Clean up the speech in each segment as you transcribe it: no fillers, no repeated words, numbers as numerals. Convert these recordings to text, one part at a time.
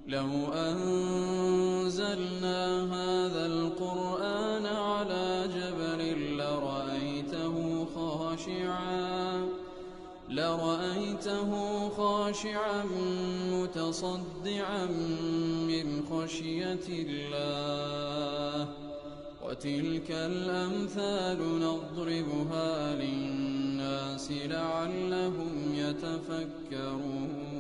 لو أنزلنا هذا القرآن على جبل لرأيته خاشعا متصدعا من خشية الله وتلك الأمثال نضربها للناس لعلهم يتفكرون.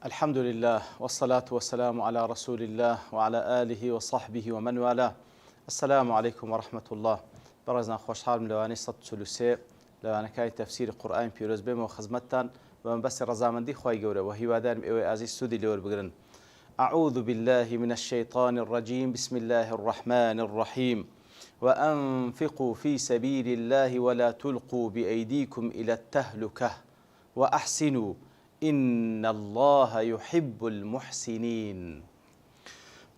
الحمد لله والصلاة والسلام على رسول الله وعلى آله وصحبه ومن والاه. السلام عليكم ورحمة الله. برزنا خوشحال لواني صد سلوسي لوانا كاين تفسير القرآن بيروز بيم وخزمتان ومن بس رزامندي خواي قوري وهي وادان بإيوي أزيز سودي لور بقرن. أعوذ بالله من الشيطان الرجيم. بسم الله الرحمن الرحيم. وأنفقوا في سبيل الله ولا تلقوا بأيديكم إلى التهلكة وأحسنوا إن الله يحب المحسنين.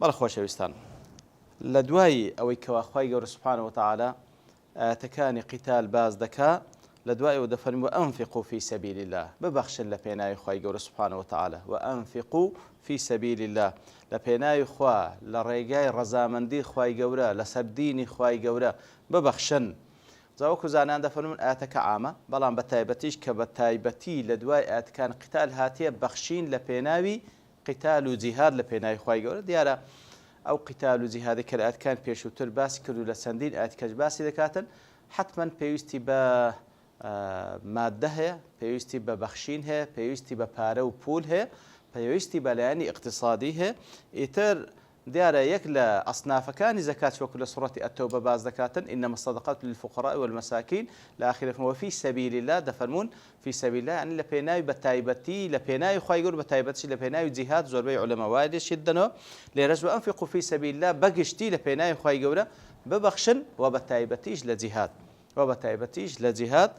بارخوا شويستان لدواي أو كواخواي قوري سبحانه وتعالى تكاني قتال باز دكا لدواء ودفن وأنفقوا في سبيل الله ببخشن لبيناي خواي قول سبحانه وتعالى وأنفقوا في سبيل الله لبيناي خوا لريقاي رزامندي خواي قولا لسرديني خواي قولا ببخشن زاوكو زانان دفنون آتك عامة بلان بتايبتيش كبتايبتي لدواء آتكان قتال هاتيه بخشين لبيناوي قتال وجهاد لبيناي خواي قولا ديارة أو قتال وجهاد كالآت كان بيشوتر باسي كردو لسندين آت كجباسي دكاتن حتما بيوستي با مادة هي بيوستي ببخشين هي بيوستي ببارة وبول هي بيوستي بلاني اقتصادي هي إتر ديارة يكلا أصناف كان زكاة وكل صورة التوبة باز دكاتن إنما الصدقات للفقراء والمساكين لآخره وفي سبيل الله دفرمون في سبيل الله يعني لبيناي بتايبتي لبيناي خايقول بتايبتي لبيناي جهاد زوربي علماء وايد شدنا لرجوا أنفقوا في سبيل الله بقشتي لبيناي خايقوله ببخشن وبتايبتيش لجهاد وبتايبتيش لجهاد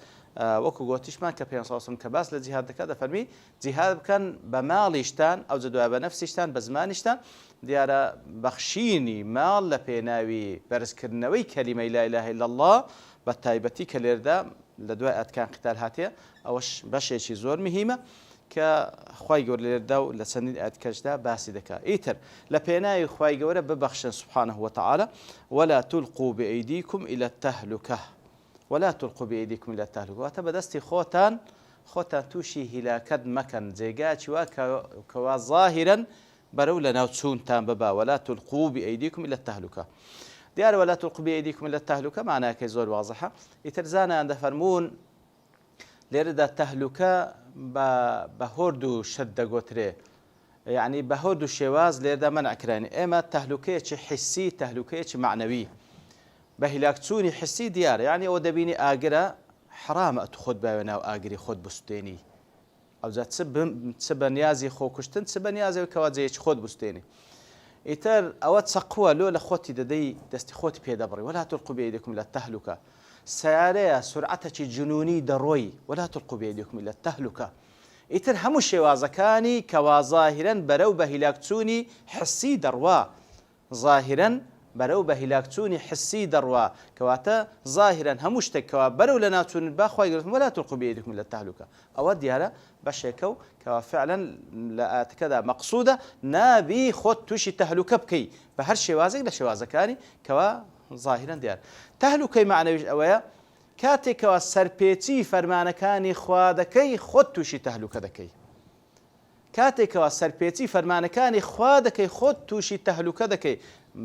وكو قوتيش ما كبيان صوصن كباس لجهاد كذا فرمي جهاد كان بماليشتان أو زدوا بنفسيشتان بزمانيشتان ديارة بخشيني مال لبيناوي برزكرنوي كلمة لا إله إلا الله بتايبتي كاليردا لدواء كان قتال هاتيه أوش بشيء زور مهمة كخواي جور ليرداو لسنين أتكجدا باسي دكا إيتر لبيناوي خواي جور ببخشن سبحانه وتعالى ولا تلقوا بأيديكم إلى التهلكة ولا تلقوا بأيديكم إلى التهلكة وتبدستي خوتان توشي هلاكد مكان زيقات وكوا ظاهرا برو ناوتسون تام ببا ولا تلقوا بأيديكم إلى التهلكة ديار ولا تلقوا بأيديكم إلى التهلكة معناها كيزور واضحة يترزانا عند فرمون ليرد التهلكة بهوردو شدة قوتري يعني بهوردو شواز ليرد منع كراني إما تهلكية حسي تهلكية معنوي بهلاكتوني حسي ديار يعني ودبيني آقرة حرام أتخد باونا وآقري خد بستيني أو ذات سب نيازي خو كشتن سب نيازي وكوازيش خود بستيني إتر أوت سقوة لولا خوتي ددي دستي خوتي بيدبري ولا تلقوا بأيديكم إلى التهلكة سيارة سرعتك جنوني دروي ولا تلقوا بأيديكم إلى التهلكة إتر همو شوازكاني كواظاهرا برو بهلاكتوني حسي دروا ظاهرا برو بهلاكتوني حسي دروا كواتا ظاهرا همشتك كوا برو لناتون باخوا يقولون ولا تلقوا بيدكم الى التهلكه اودي هذا بشكو كوا فعلا لا كذا مقصوده نابي خد توشي تهلكه بكي بهر شوازك لشوازكاني كوا ظاهرا ديار تهلكه معنى اويا كاتي كوا سربيتي فرمانكاني خوادكي خد توشي تهلكه دكي كاتێکەوە سەرپێچی فەرمانەکانی خوا دەکەی خۆت تووشی تەهلوکە دەکەی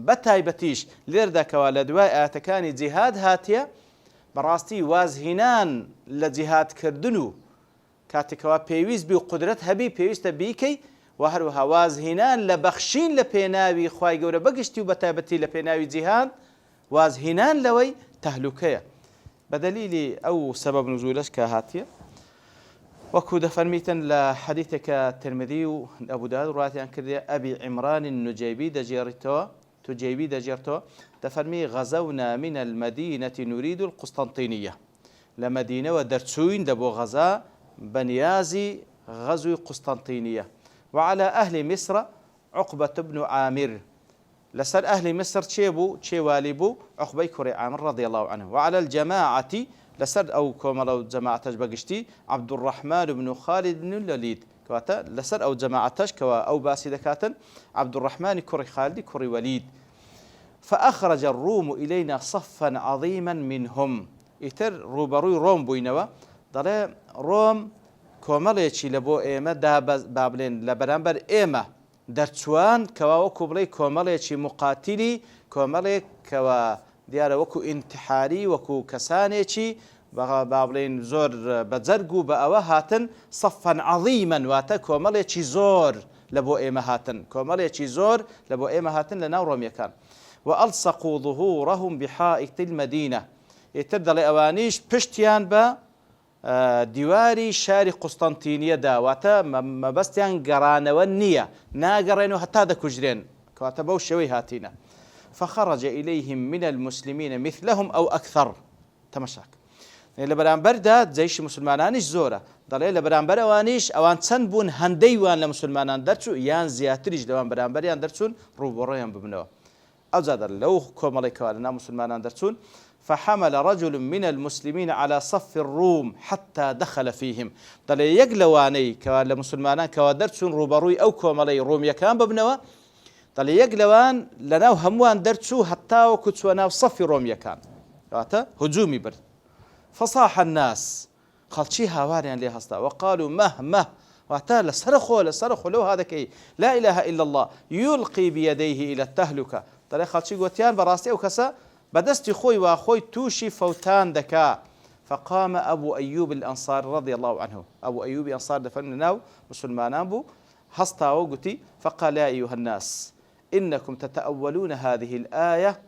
بەتایبەتیش لێردەکەوە لە دوای ئاەتەکانی جیهاد هاتیە بەڕاستی وازهێنان لە جیهادکردن و کاتێکەوە پێویست بی و قودرەت هەبی پێویستە بیکەی و هەروەها وازهێنان لە بەخشین لە پێناوی خوای گەورە بەگشتی و بەتایبەتی لە پێناوی جیهاد وازهێنان لەوەی تەهلوکەیە بەدەلیلی ئەو سەبەب نزولەش کە هاتیە وكو دفرميتن لحديثك الترمذي وأبو داود رواتي كردي أبي عمران النجيبي دجيرتو دفرمي غزونا من المدينة نريد القسطنطينية لمدينة ودرتسوين دبو غزا بنيازي غزو قسطنطينية وعلى أهل مصر عقبة بن عامر لسر أهل مصر تشيواليبو عقبة كري عامر رضي الله عنه وعلى الجماعة لسر أو كوملو جماعة بقشتي عبد الرحمن بن خالد بن الوليد كواتا لسر أو جماعتش كوا أو باسي دكاتن عبد الرحمن كري خالد كري وليد فأخرج الروم إلينا صفا عظيما منهم إتر روبروي روم بوينوا ضل روم كوماليشي لبو إيما دا بابلين لبرانبر إيما درتوان كوا وكو بلي كوماليشي مقاتلي كومالي كوا ديارة وكو انتحاري وكو كسانيشي بابلين زور بزرقو بأوا هاتن صفا عظيما واتا كوماليشي زور لبو إيما هاتن كوماليشي زور لبو إيما هاتن لناو روم يكان وألصقوا ظهورهم بحائط المدينة يتردل أوانيش بشتيان با دیواری شاری قسطنطینیە داواتە مەبەستیان گەڕانەوە نییە ناگەڕێنەوە هەتا دەکوژرێن کەواتە بەو شێوەی هاتینە فخرج إليهم من المسلمين مثلهم أو أكثر تەماشاک لە بەرامبەردا جەیشی مسلمانانیش زۆرە دەڵێ لە بەرامبەر ئەوانیش ئەوان چەند بوون هەندەی وان لە مسلمانان دەرچوو یان زیاتریش لەوان بەرامبەریان دەرچوون ڕووبەڕۆیان ببنەوە ئەو جادە لەو کۆمەڵێکەوە لەنا مسلمانان دەرچوون فحمل رجل من المسلمين على صف الروم حتى دخل فيهم دل يقلواني كوال مسلمان كوادرتون روبروي أو كومالي روم يكان ببنوا دل يقلوان لناو هموان درتشو حتى وكتوانا صف روم يكان هجومي برد فصاح الناس خلشي هاواريان لي هستا وقالوا مه واتا لسرخو لو هذا كي لا إله إلا الله يلقي بيديه إلى التهلكة دل خلشي قوتيان براستي أو كسا بدستي خوي واخوي توشي فوتان دكا فقام أبو أيوب الأنصاري رضي الله عنه أبو أيوب الأنصاري دفن ناو مسلمان أبو هستا وقتي فقال يا أيها الناس إنكم تتأولون هذه الآية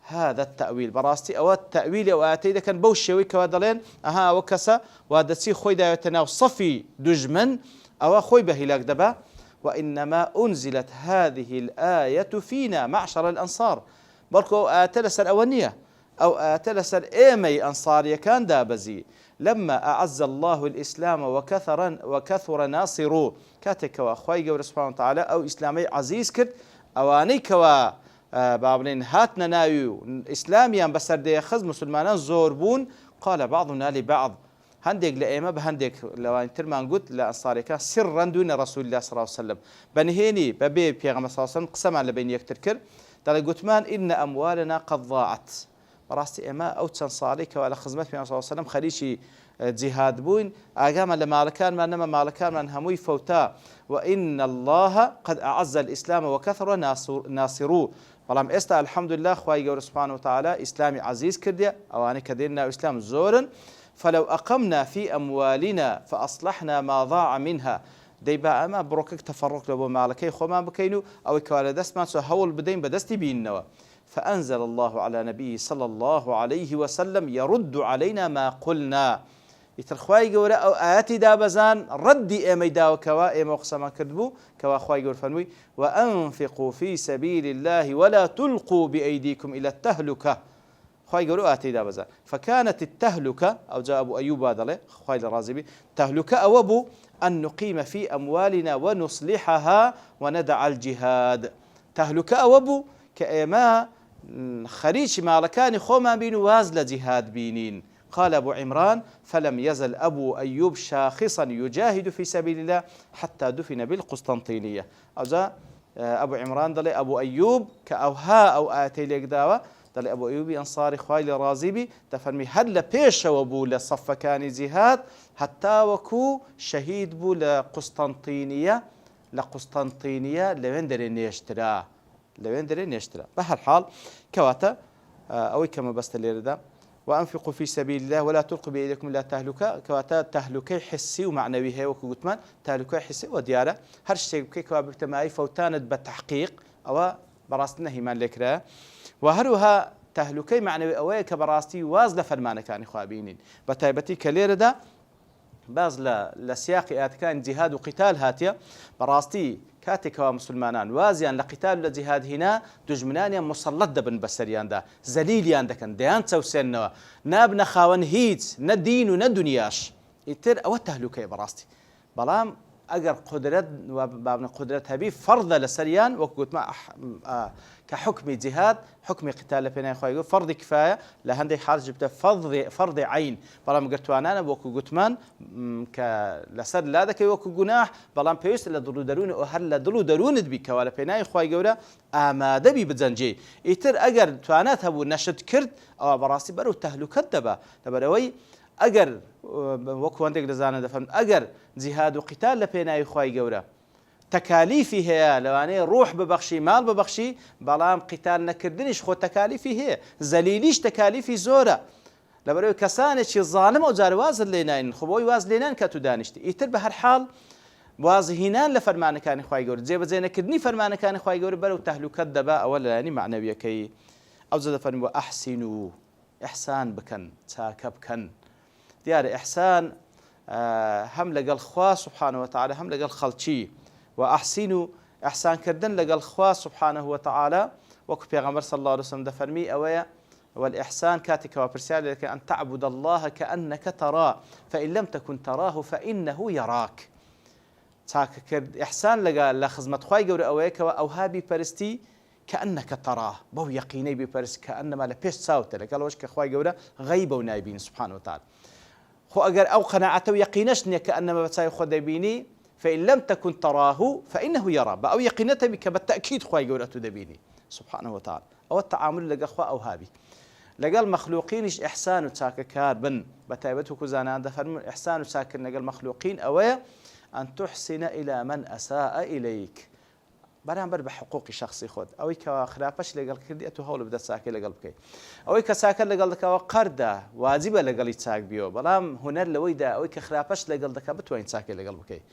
هذا التأويل براستي أو التأويل أو آتي كان بوشوي كوادلين أها وكسا وادسي خوي دا يتناو صفي دجمن أو خوي بهلاك دبا وإنما أنزلت هذه الآية فينا معشر الأنصار بلكو آتلسر أونية أو آتلسر إيمي أنصارية كان دابزي لما أعز الله الإسلام وكثر ناصرو كاتك وأخوي قول سبحانه وتعالى أو إسلامي عزيز كرد أواني كوا بابلين هاتنا نايو إسلاميا بسر دي خز مسلمان زوربون قال بعضنا لبعض هندق لأيما بهندق لو انترمان قلت لأنصاري كان سرا دون رسول الله صلى الله عليه وسلم بنهيني ببي بيغم صلى الله عليه وسلم قسما لبين يكتركر دل قتمان إن أموالنا قد ضاعت براستي إما أو تنصاريك وعلى خدمة النبي صلى الله عليه وسلم خليشي جهاد بوين أقام لمالكان ما نما مالكان من هموي فوتا وإن الله قد أعز الإسلام وكثر ناصروه فلام استا الحمد لله خواهي قول سبحانه وتعالى إسلامي عزيز كردية أواني كديرنا إسلام زورا فلو أقمنا في أموالنا فأصلحنا ما ضاع منها ديبا أما بروكك تفرق لبو مالكي خوما بكينو أو كوالا دستمان سو هول بدين بدستي بينوا فأنزل الله على نبيه صلى الله عليه وسلم يرد علينا ما قلنا يترخواي قولا أو آياتي دابزان ردي إيمي داو كوا إيمي وقسما كردبو كوا خواي قول فنوي وأنفقوا في سبيل الله ولا تلقوا بأيديكم إلى التهلكة خواي قولوا آتي دابزان فكانت التهلكة أو جاء أبو أيوب هذا له خواي الرازبي تهلكة أو أبو أن نقيم في أموالنا ونصلحها وندع الجهاد تهلكة أو أبو كإما خريج مالكان خوما بين وازل جهاد بينين قال أبو عمران فلم يزل أبو أيوب شاخصا يجاهد في سبيل الله حتى دفن بالقسطنطينية أو جاء أبو عمران دل أبو أيوب كأوها أو آتي لك داوة دل أبو أيوب أنصاري خوالي رازيبي تفرمي هل بيش وبو لصف كان جهاد حتى وكو شهيد بو لقسطنطينية لوين درين يشترى بهر حال كواتا أو كما بس اللي وأنفقوا في سبيل الله ولا تلقوا بأيديكم إلى تهلكة كواتا تهلكة حسي ومعنوي هي وكو قتمان تهلكة حسي وديارة هر شيء كي كواب تماي فوتانت بالتحقيق أو براستنا هيمان لكرا وهروها تهلكة معنوي أوي كبراستي وازل فرمانة كان خوابينين بتايبتي كليرة دا باز لسياق كان جهاد وقتال هاتيا براستي كاتك ومسلمانان وازيان لقتال لجهاد هنا دجمنانيا مسلط دبن بسريان دا زليليان دكن ديان توسنوا نابنا خاون هيت ندين وندنياش يتر او تهلكه براستي بلام ئەگەر قدرت بابنە قدرت هەبی فەرضە لەسەریان وەکو گوتمە کە حکمی جیهاد حکمی قتال لە پێناوی خۆی گەورە فەرضی کفایە لە هەندێک حاڵ بتە فەرضی عین بەڵام گرتوانانە وەکو گوتمان کە لەسەر لا دەکەی وەکو گوناح بەڵام پێویستە لە دڵ و دەرون و هەر لە دڵ و دەرونت بی کەوا لە پێناوی خۆی گەورە ئامادەبی بجەنجێ ئیتر ئەگەر توانات هەبوو نەشت کرد ئەوە بەڕاستی بەرەو تەهلوکەت دەبا لەبەرەوەی ئەگەر وەکو هەندێک دەزانە دەفەرمن ئەگەر جیهاد و قتال لە پێناوی خۆی گەورە تەکالیفی هەیە لەوانەیە ڕوح ببەخشی ماڵ ببەخشی بەڵام قتال نەکردنیش خۆ تەکالیفی هەیە زەلیلیش تەکالیفی زۆرە لەبەرەوەی کەسانێکی زاڵم ئەو جارە وازت لێ ناین خۆ بۆی واز لێ نان کە تو دانیشتی ئیتر بە هەر حاڵ وازهینان لە فەرمانەکانی خۆی گەورە جێبەجێ نەکردنی فەرمانەکانی خۆی گەورە بەرەو تەهلوکەت دەبا ئەوە لەلایەنی معنەویەکەی ئەو جە دەفەرمێ ئەحسین و ئیحسان بکەن چاکە بکەن دیارە ئیحسان هەم لەگەڵ خوا سبحانه وتعالى هەم لەگەڵ خەڵکی و ئەحسین و ئیحسانکردن لەگەڵ خوا سبحانه وتعالى وەکو پێغەمبەر صلی الله عليه وسلم دەفەرمی ئەوەیە والإحسان كاتك وبرسال لك أن تعبد الله كأنك تراه فإن لم تكن تراه فإنه يراك تاكرد إحسان لقى لخزمة خواي جور أويك أو هابي برستي كأنك تراه بو يقيني ببرس كأنما لبيش ساوت لك قال وشك خواي جور غيب ونايبين سبحانه وتعالى خو أجر أو قناعته يقينشني كأنما بتساي خد يبيني فإن لم تكن تراه فإنه يرى أو يقينته بك بالتأكيد خواي جور تدبيني سبحانه وتعالى أو التعامل لقى خوا أو هابي لەگەڵ مەخلوقینیش ئیحسان و چاکەکار بن بە تایبەت وەکو زانان دەفەرمون ئیحسان و چاکردن لەگەڵ مەخلوقین ئەوەیە ئەن تحسن إلى من أساء إليك بەرامبەر بە حقوقی شخصی خۆت ئەوەی کەوا خراپەش لەگەڵ کردی ئەتو هەوڵ بدە چاکەی لەگەڵ بکەیت ئەوەی کە چاکە لەگەڵ دەکەوە قەردە واجبە لەگەڵی چاک بیەوە بەڵام هونەر لەوەیدا ئەوەی کە خراپەش لەگەڵ دەکە بتوانین چاکەی لەگەڵ بکەیت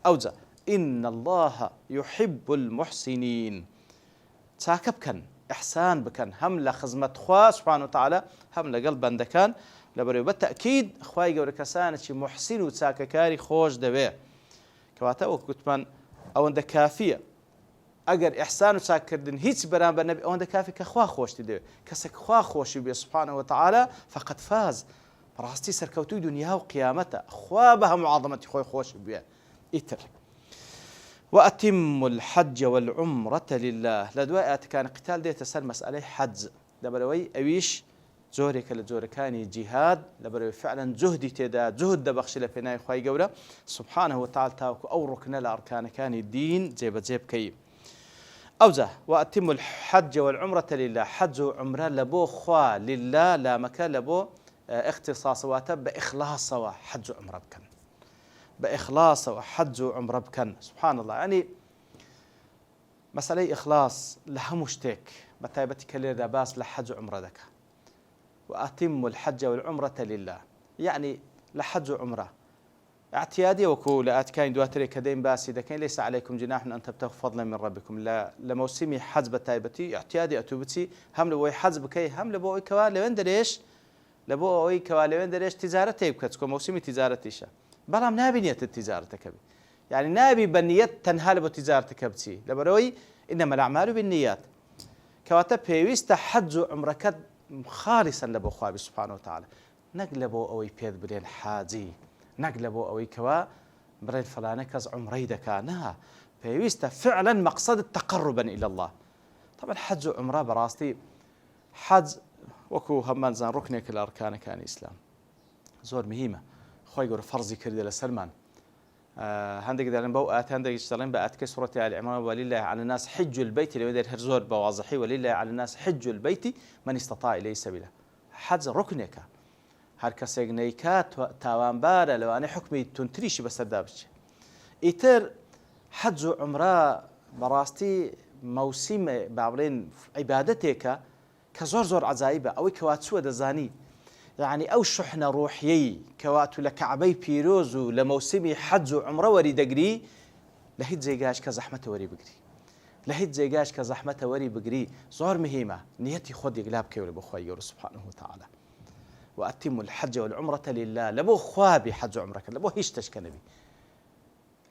ئەوجا إن الله يحب المحسنين چاکە بکەن إحسان بكن هم لخزمة خوا سبحانه وتعالى هم لقل بندكان لبريو بالتأكيد خواي جور كسانة محسن وتساككاري خوش دبي كواتا وكتمان أو عند كافية أجر إحسان وتساكردن هيت برام بالنبي أو عند كافي كخوا خوش تدبي كسك خوا خوش بي سبحانه وتعالى فقد فاز براستي سركوتو دنيا وقيامته خوا بها معظمة خوي خوش بي إتر وأتم الحج والعمرة لله لدواء كان قتال دي تسال مسألة حج لبروي أويش زورك لزوركاني جهاد لبروي فعلا جهدي تدا جهد دبخش لفناي خواي جورا سبحانه وتعالى تاوكو أو ركن الأركان كان الدين جيب كي أوزه وأتم الحج والعمرة لله حج وعمرة لبو خوا لله لا مكان لبو اختصاص واتب بإخلاص وحج وعمرة بكن بإخلاص وحج وعمرة بكن سبحان الله يعني مسألة إخلاص لها مشتك بتايبتك ليردا باس لحج وعمرة دك وأتم الحج والعمرة لله يعني لحج وعمرة اعتيادي وكو لأتكاين دواتري كدين باسي دكين ليس عليكم جناح أن تبتغوا فضلا من ربكم لا لموسمي حج بتايبتي اعتيادي أتوبتي هم لبوي حج بكي هم لبوي كوال لوين دريش لبوي كوال لوين دريش تجارتي بكتكو موسمي تجارتيشا بلام نابي نية التجارة تكبي يعني نابي بنية تنهال بتجارتك بتي لبروي إنما الأعمال بالنيات كواتب بيويست حج عمرك خالصا لبو خوابي سبحانه وتعالى نقلبو أوي بيذ برين حاجي نقلبو أوي كوا برين فلانكز عمري دكانها بيويست فعلا مقصد تقربا إلى الله طبعا حج عمره براستي حج وكو همان زان ركنك الأركان كان إسلام زور مهمة خوي يقول فرضي كردي لسلمان هندق دارن بوقات هندق يشتغلين بقات كسورة آل عمران ولله على الناس حج البيت اللي بدر هرزور بواضحي ولله على الناس حج البيت من استطاع إليه سبيله حج ركنك هركسيغنيكات تاوان بارا لو أنا حكمي تنتريش بس دابش إتر حج عمره براستي موسم بعبرين عبادتك كزور زور عزايبة أو كواتسوة دزاني يعني أو شحنة روحيي كواتو لكعبي بيروزو لموسمي حج وعمره وري دقري لهيت زي قاش كزحمة وري بقري لهيت زي قاش كزحمة وري بقري زور مهمة نيتي خد يقلاب كيولي بخواي يورو سبحانه وتعالى وأتم الحج والعمرة لله لبو خوابي حج وعمرك لبو هيش تشكنبي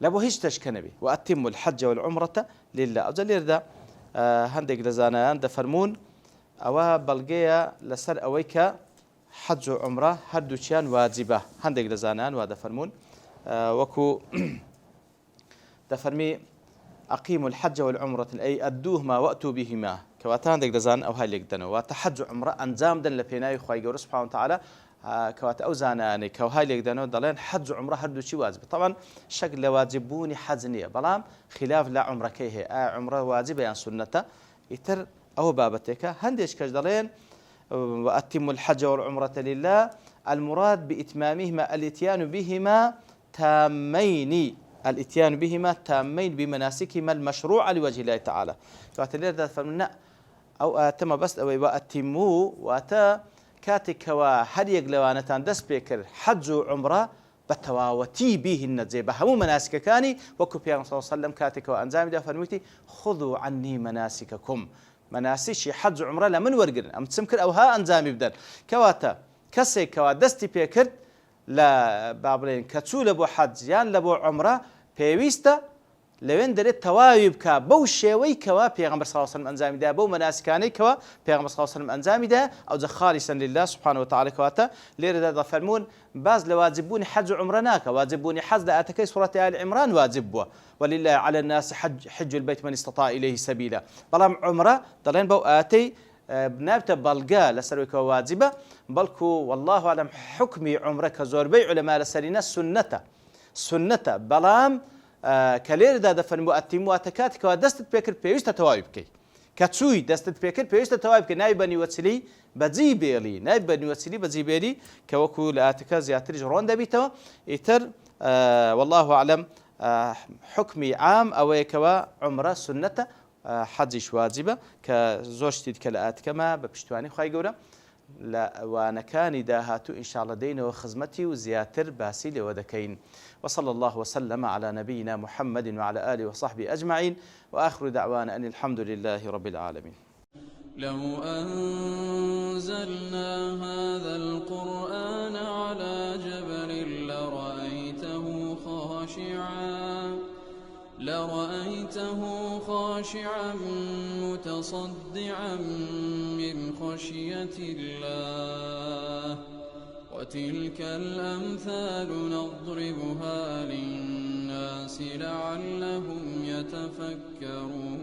لبو هيش تشكنبي وأتم الحج والعمرة لله أجل يردا هندق لزانان دفرمون أوا بلقيا لسر أويكا حج وعمرة هردوشيان واجبة هندق لزانان وهذا فرمون وكو دفرمي أقيموا الحج والعمرة أي أدوهما وأتوا بهما كواتان ديك دزان أو هاي ليك دنو وتحج عمرة أنزام دن لبيناي خواي جورس سبحانه وتعالى كوات أوزاناني كو هاي ليك دنو دلين حج عمرة هردو شي واجب طبعا شكل واجبوني حزنية بلام خلاف لا عمرة كيه عمرة واجبة يعني سنة يتر أو بابتك هنديش كاش دلين وأتموا الحج والعمرة لله المراد بإتمامهما الاتيان بهما تامين الاتيان بهما تامين بمناسكهما المشروعة لوجه الله تعالى كاتلير فمنا أو أتم بس أو وأتموا وأتا كاتك وهل يقلوانتان دس بيكر حج عمرة بتواوتي به النزيبة همو مناسك كاني وكبيان صلى الله عليه وسلم كاتك وأنزام دا فرميتي خذوا عني مناسككم مناسك حج عمرة لمن ورقر أم تسمكر أو ها أنزامي بدل كواتا كسي كوا دستي بيكر لا بابلين كتسو لبو حج يان لبو عمرة بيويستا لوين دريت توايب كا بو شوي كوا بيغمبر صلى الله عليه وسلم انزامي ده بو مناسكاني كوا بيغمبر صلى الله عليه وسلم انزامي ده او خالصا لله سبحانه وتعالى كواتا لير ده فرمون باز لواجبوني حج عمرناك واجبوني حج لاتكي سوره ال عمران واجبوا ولله على الناس حج البيت من استطاع اليه سبيلا بلام عمره ضلين بو اتي بنابته بلقا لسرويك واجبه بلكو والله اعلم حكمي عمرك زوربي علماء لسرينا سنته بلام كلير دا فن مؤتم واتكات كوا دست بيكر بيوست توايب كي كتسوي دست بيكر بيوست توايب كي نايب بني وتسلي بزيبيلي نايب بني وتسلي بزيبيلي كوكو لاتكا زياتر جرون دبيتو يتر والله اعلم حكمي عام او كوا عمره سنته حجش واجبه كزوجتي كلات كما بپشتواني خوي گورا لا وانا كان داهاتو ان شاء الله دين وخزمتي وزياتر باسيل ودكين وصلى الله وسلم على نبينا محمد وعلى آله وصحبه أجمعين وآخر دعوانا أن الحمد لله رب العالمين. لو أنزلنا هذا القرآن على جبل لرأيته خاشعا متصدعا من خشية الله وتلك الأمثال نضربها للناس لعلهم يتفكرون